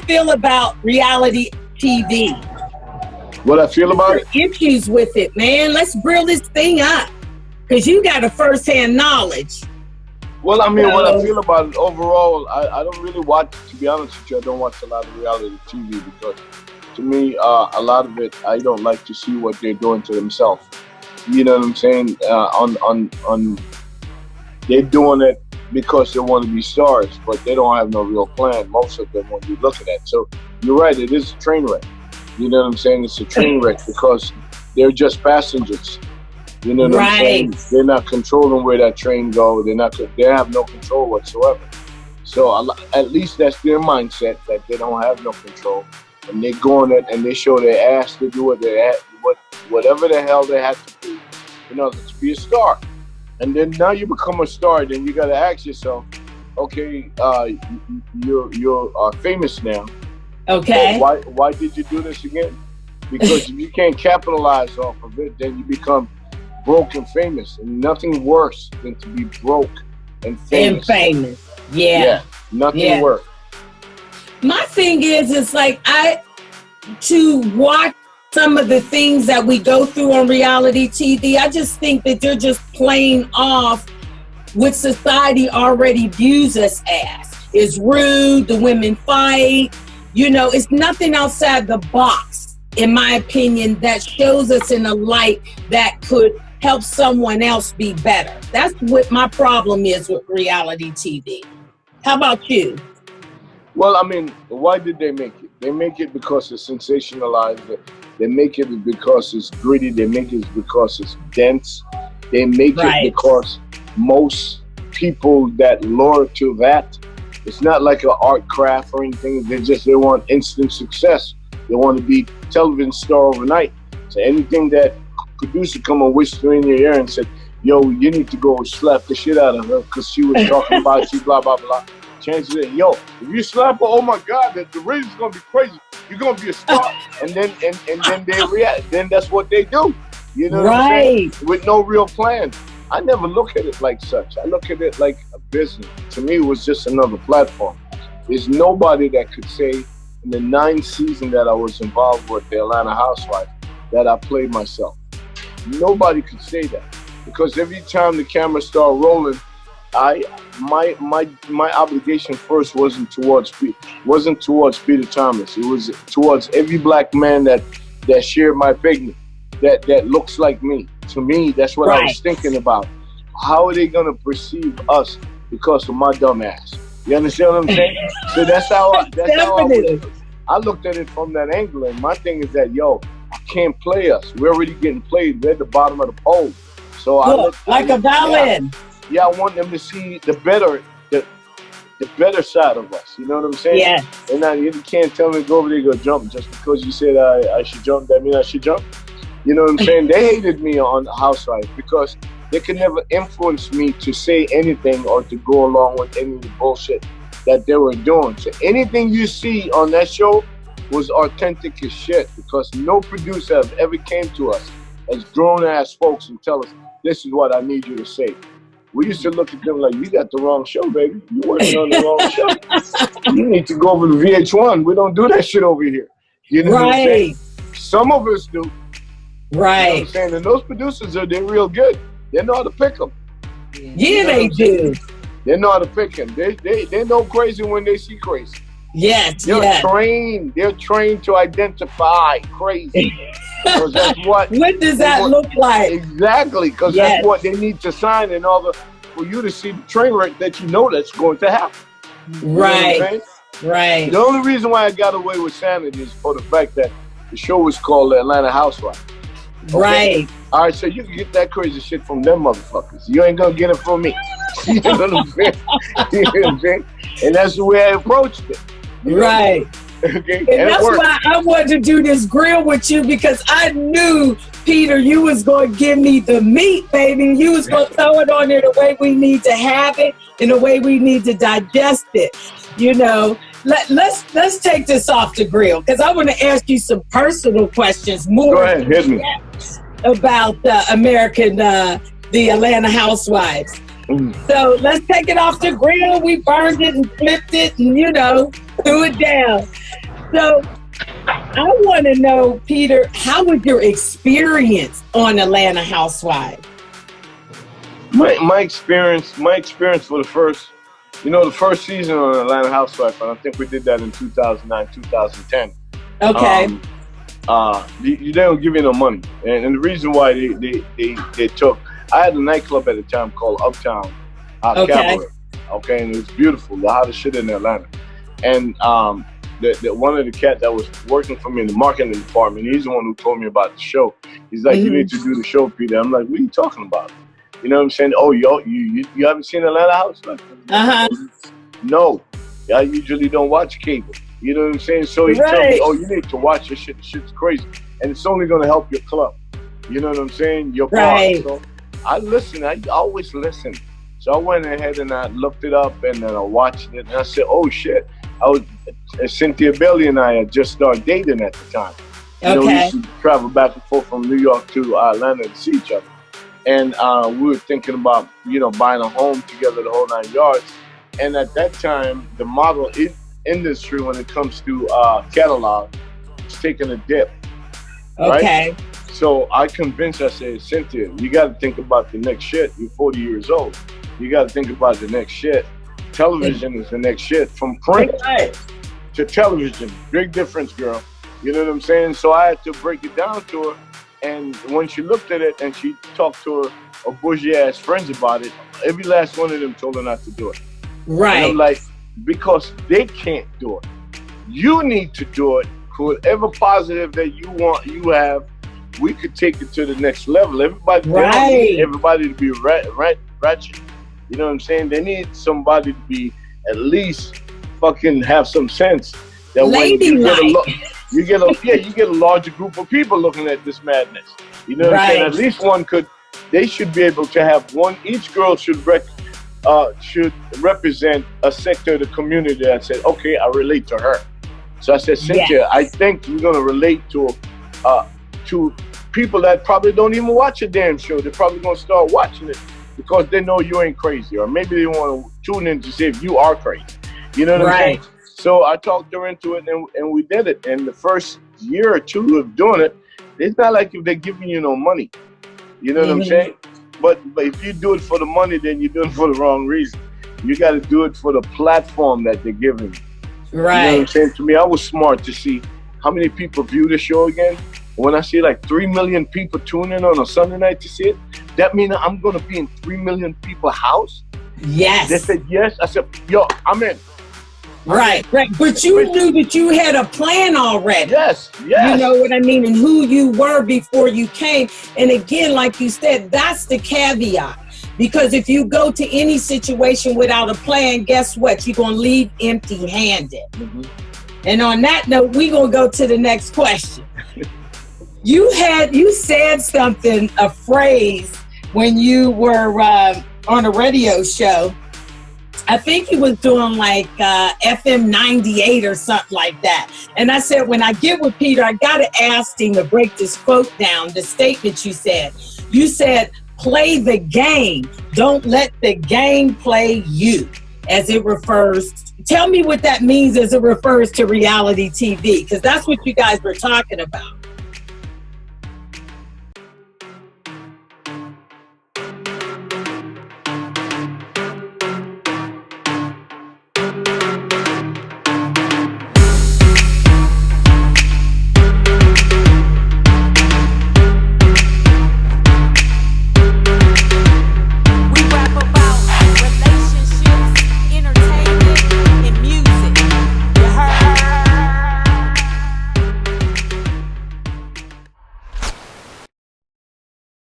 feel about reality TV? What I feel about it? Issues with it, man. Let's grill this thing up, because you got a first-hand knowledge. Well, I mean, what I feel about it overall, I don't really watch, to be honest with you, I don't watch a lot of reality TV because to me, a lot of it, I don't like to see what they're doing to themselves. You know what I'm saying? They're doing it because they want to be stars, but they don't have no real plan, most of them, when you look at that. So you're right, it is a train wreck. You know what I'm saying? It's a train wreck because they're just passengers. You know what I'm saying? They're not controlling where that train goes. They have no control whatsoever. So at least that's their mindset, that they don't have no control. And they go on it and they show their ass to do whatever the hell they have to do in order to be a star. And then now you become a star, then you got to ask yourself, okay, you're famous now. Okay. So why did you do this again? Because if you can't capitalize off of it, then you become broke and famous, and nothing worse than to be broke and famous. Yeah. Nothing worse. My thing is, it's like to watch some of the things that we go through on reality TV, I just think that you're just playing off what society already views us as. It's rude, the women fight, it's nothing outside the box, in my opinion, that shows us in a light that could help someone else be better. That's what my problem is with reality TV. How about you? Well, I mean, why did they make it? They make it because it's sensationalized. They make it because it's gritty. They make it because it's dense. They make it because most people that lure to that, it's not like an art craft or anything. They want instant success. They want to be television star overnight. So anything that producer come and whisper in your ear and said, yo, you need to go slap the shit out of her because she was talking about you, blah, blah, blah. Chances are, yo, if you slap her, oh my God, the ratings gonna be crazy. You're gonna be a star. and then they react. Then that's what they do. You know what I'm saying? With no real plan. I never look at it like such. I look at it like a business. To me, it was just another platform. There's nobody that could say in the 9th season that I was involved with the Atlanta Housewives that I played myself. Nobody could say that, because every time the camera started rolling, my obligation first wasn't towards Peter Thomas. It was towards every black man that shared my pigment, that looks like me. To me, that's what I was thinking about. How are they gonna perceive us because of my dumb ass? You understand what I'm saying? So that's how I looked at it from that angle. And my thing is that, yo, I can't play us. We're already getting played. We're at the bottom of the pole. So like a violin. Yeah, I want them to see the better side of us. You know what I'm saying? Yeah. And now you can't tell me to go over there and go jump just because you said I should jump. That means I should jump. You know what I'm saying? They hated me on Housewives because they could never influence me to say anything or to go along with any of the bullshit that they were doing. So anything you see on that show was authentic as shit, because no producer have ever came to us as grown-ass folks and tell us, this is what I need you to say. We used to look at them like, you got the wrong show, baby. You're working on the wrong show. You need to go over to VH1. We don't do that shit over here. You know what I'm saying? Some of us do. Right. You know what I'm saying? And those producers, they're real good. They know how to pick them. Yeah, they do. They know how to pick them. They know crazy when they see crazy. Yes, They're trained. They're trained to identify crazy. Because that's what does that look like? Exactly, because that's what they need to sign in order for you to see the train wreck that you know that's going to happen. Right. Right. The only reason why I got away with sanity is for the fact that the show was called The Atlanta Housewives. Okay? Right. All right, so you can get that crazy shit from them motherfuckers. You ain't gonna get it from me. You know what I'm saying? You know what I'm saying? And that's the way I approached it. Right. Okay. And that's why I wanted to do this grill with you, because I knew, Peter, you was going to give me the meat, baby. You was going to throw it on there the way we need to have it and the way we need to digest it. You know, let's take this off the grill, because I want to ask you some personal questions more. Go ahead, hit me. About the Atlanta Housewives. So let's take it off the grill. We burned it and flipped it, and Threw it down. So I want to know, Peter, how was your experience on Atlanta Housewives? My experience for the first season on Atlanta Housewives, and I think we did that in 2009, 2010. Okay. They don't give you no money, and the reason why they took. I had a nightclub at the time called Uptown Cabaret. Okay, and it was beautiful, the hottest shit in Atlanta. And the one of the cats that was working for me in the marketing department, he's the one who told me about the show. He's like, you need to do the show, Peter. I'm like, what are you talking about? You know what I'm saying? Oh, you haven't seen Atlanta Housewives? No, I usually don't watch cable. You know what I'm saying? So he told me, oh, you need to watch this shit. This shit's crazy. And it's only going to help your club. You know what I'm saying? Your bar. So I listen. I always listen. So I went ahead and I looked it up and then I watched it. And I said, oh, shit. Cynthia Bailey and I had just started dating at the time. You know, we used to travel back and forth from New York to Atlanta to see each other. And we were thinking about, buying a home together, the whole 9 yards. And at that time, the model industry, when it comes to catalog, is taking a dip. Okay. Right? So I convinced her, I said, Cynthia, you got to think about the next shit. You're 40 years old. You got to think about the next shit. Television is the next shit. From print to television. Big difference, girl. You know what I'm saying? So I had to break it down to her. And when she looked at it and she talked to her bougie-ass friends about it, every last one of them told her not to do it. Right. And I'm like, because they can't do it. You need to do it. Whatever positive that you have, we could take it to the next level. Everybody to be ratchet. You know what I'm saying? They need somebody to be at least fucking have some sense. That when you get a larger group of people looking at this madness. You know what I'm saying? At least they should be able to have one. Each girl should represent a sector of the community that said, okay, I relate to her. So I said, Cynthia, I think we're gonna relate to people that probably don't even watch a damn show. They're probably gonna start watching it because they know you ain't crazy, or maybe they want to tune in to see if you are crazy. You know what I'm saying? So I talked her into it, and we did it. And the first year or two of doing it, it's not like if they're giving you no money. You know what I'm saying? But if you do it for the money, then you're doing it for the wrong reason. You got to do it for the platform that they're giving you. Right. You know what I'm saying? To me, I was smart to see how many people view the show again. When I see like 3 million people tune in on a Sunday night to see it, that means I'm going to be in 3 million people's house? Yes. They said yes. I said, yo, I'm in. Right. But you knew that you had a plan already. Yes. You know what I mean? And who you were before you came. And again, like you said, that's the caveat. Because if you go to any situation without a plan, guess what? You're going to leave empty-handed. And on that note, we're going to go to the next question. You said something, a phrase, when you were on a radio show. I think he was doing like FM 98 or something like that. And I said, when I get with Peter, I got to ask him to break this quote down, the statement you said. You said, play the game. Don't let the game play you, as it refers. Tell me what that means as it refers to reality TV, because that's what you guys were talking about.